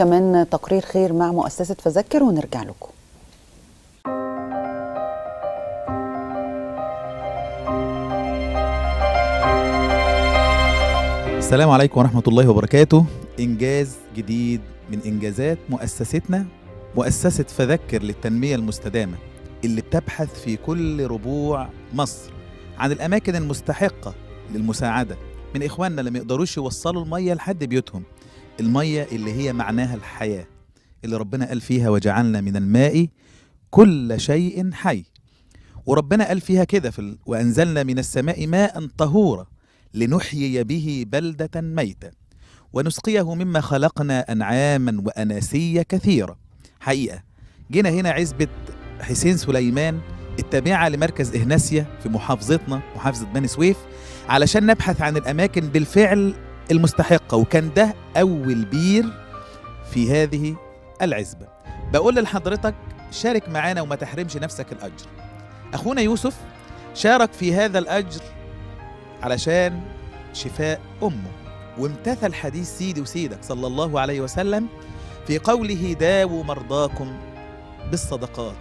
كمان تقرير خير مع مؤسسة فذكر ونرجع لكم. السلام عليكم ورحمة الله وبركاته. إنجاز جديد من إنجازات مؤسستنا، مؤسسة فذكر للتنمية المستدامة، اللي بتبحث في كل ربوع مصر عن الأماكن المستحقة للمساعدة من إخواننا اللي ما يقدروش يوصلوا المية لحد بيوتهم، المية اللي هي معناها الحياة، اللي ربنا قال فيها وجعلنا من الماء كل شيء حي. وربنا قال فيها كده وأنزلنا من السماء ماء طهورا لنحيي به بلدة ميتة ونسقيه مما خلقنا أنعاما وأناسيا كثيرة. حقيقة جينا هنا عزبة حسين سليمان التابعة لمركز إهناسيا في محافظتنا، محافظة بني سويف، علشان نبحث عن الأماكن بالفعل المستحقة، وكان ده أول بير في هذه العزبة. بقول لحضرتك شارك معانا وما تحرمش نفسك الأجر. أخونا يوسف شارك في هذا الأجر علشان شفاء أمه، وامتثل حديث سيدي وسيدك صلى الله عليه وسلم في قوله داووا مرضاكم بالصدقات.